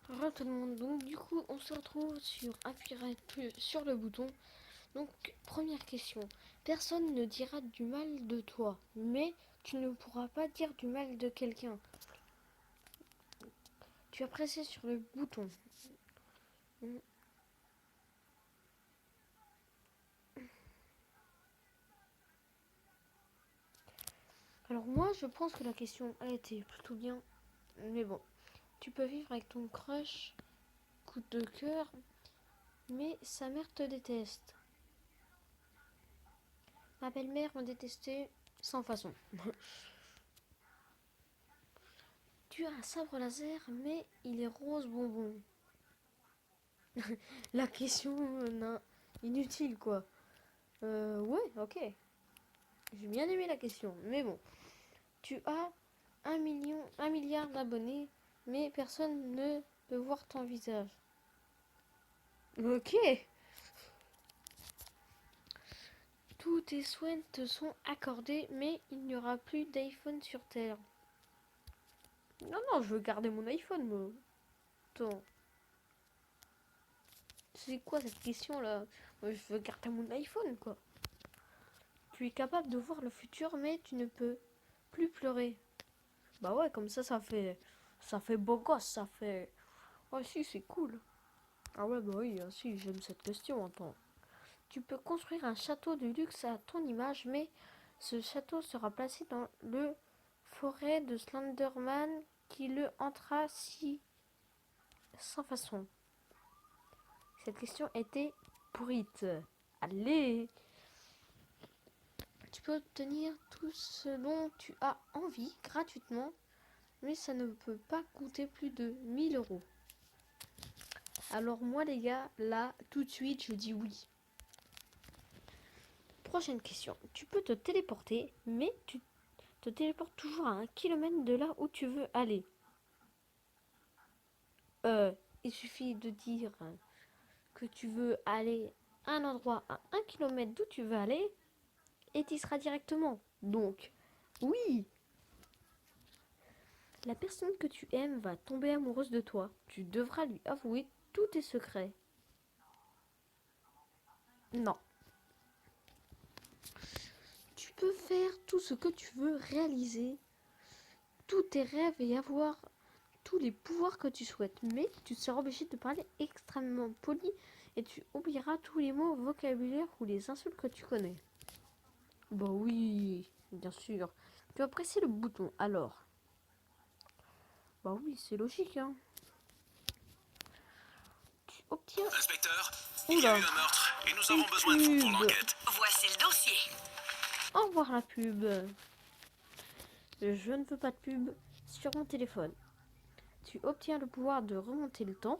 Bonjour tout le monde, donc du coup on se retrouve sur appuyer sur le bouton. Donc première question, personne ne dira du mal de toi, mais tu ne pourras pas dire du mal de quelqu'un. Tu as pressé sur le bouton. Alors moi je pense que la question a été plutôt bien, mais bon, tu peux vivre avec ton crush, coup de cœur, mais sa mère te déteste. Ma belle-mère m'a détesté sans façon. Tu as un sabre laser, mais il est rose bonbon. La question inutile quoi. Ouais, ok. J'ai bien aimé la question, mais bon. Tu as 1 milliard d'abonnés, mais personne ne peut voir ton visage. Ok. Tous tes souhaits te sont accordés, mais il n'y aura plus d'iPhone sur Terre. Non, je veux garder mon iPhone, moi. Attends. C'est quoi cette question là? Moi, je veux garder mon iPhone, quoi. Tu es capable de voir le futur, mais tu ne peux plus pleurer. Bah ouais, comme ça fait beau gosse, ça fait. Oh si, c'est cool. Ah ouais, bah oui, si, j'aime cette question. Attends. Tu peux construire un château de luxe à ton image, mais ce château sera placé dans le forêt de Slenderman qui le hantera si sans façon. Cette question était pourrite. Allez. Tu peux obtenir tout ce dont tu as envie gratuitement, mais ça ne peut pas coûter plus de 1 000 euros. Alors moi les gars, là, tout de suite, je dis oui. Prochaine question. Tu peux te téléporter, mais tu te téléportes toujours à 1 kilomètre de là où tu veux aller. Il suffit de dire que tu veux aller à un endroit à 1 kilomètre d'où tu veux aller, et tu y seras directement. Donc, oui. La personne que tu aimes va tomber amoureuse de toi. Tu devras lui avouer tous tes secrets. Non. Tu peux faire tout ce que tu veux réaliser, tous tes rêves et avoir tous les pouvoirs que tu souhaites. Mais tu seras obligé de parler extrêmement poli et tu oublieras tous les mots, vocabulaire ou les insultes que tu connais. Bah oui, bien sûr. Tu vas presser le bouton alors. Bah oui, c'est logique, hein. Tu obtiens... Inspecteur, il y a eu un meurtre et nous avons besoin de vous pour l'enquête. Voici le dossier. Au revoir la pub. Je ne veux pas de pub sur mon téléphone. Tu obtiens le pouvoir de remonter le temps,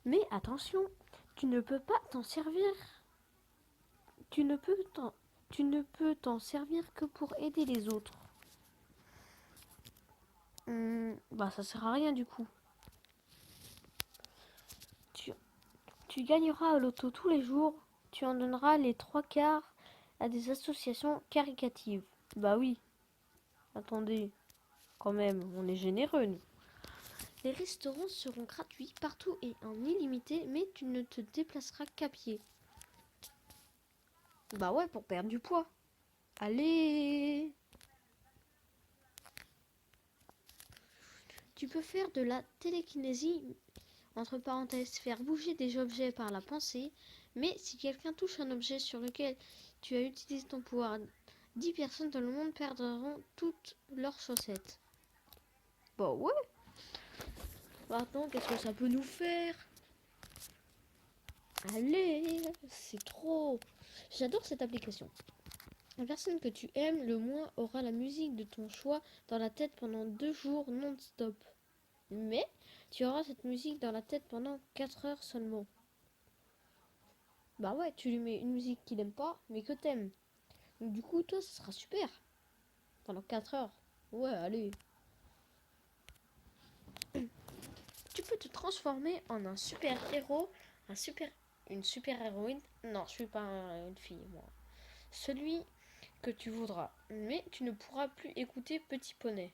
mais attention, tu ne peux pas t'en servir. Tu ne peux t'en servir que pour aider les autres. Bah ça sert à rien du coup. Tu gagneras à l'auto tous les jours. Tu en donneras les 3 quarts à des associations caritatives. Bah oui. Attendez. Quand même, on est généreux nous. Les restaurants seront gratuits partout et en illimité, mais tu ne te déplaceras qu'à pied. Bah ouais, pour perdre du poids. Allez. Tu peux faire de la télékinésie, entre parenthèses, faire bouger des objets par la pensée, mais si quelqu'un touche un objet sur lequel tu as utilisé ton pouvoir, 10 personnes dans le monde perdront toutes leurs chaussettes. Bah ouais. Maintenant, qu'est-ce que ça peut nous faire? Allez, c'est trop. J'adore cette application. La personne que tu aimes le moins aura la musique de ton choix dans la tête pendant 2 jours non-stop. Mais tu auras cette musique dans la tête pendant 4 heures seulement. Bah ouais, tu lui mets une musique qu'il aime pas, mais que t'aimes. Donc du coup, toi, ça sera super. Pendant 4 heures. Ouais, allez. Tu peux te transformer en un super-héros, une super-héroïne. Non, je suis pas une fille, moi. Celui que tu voudras. Mais tu ne pourras plus écouter Petit Poney.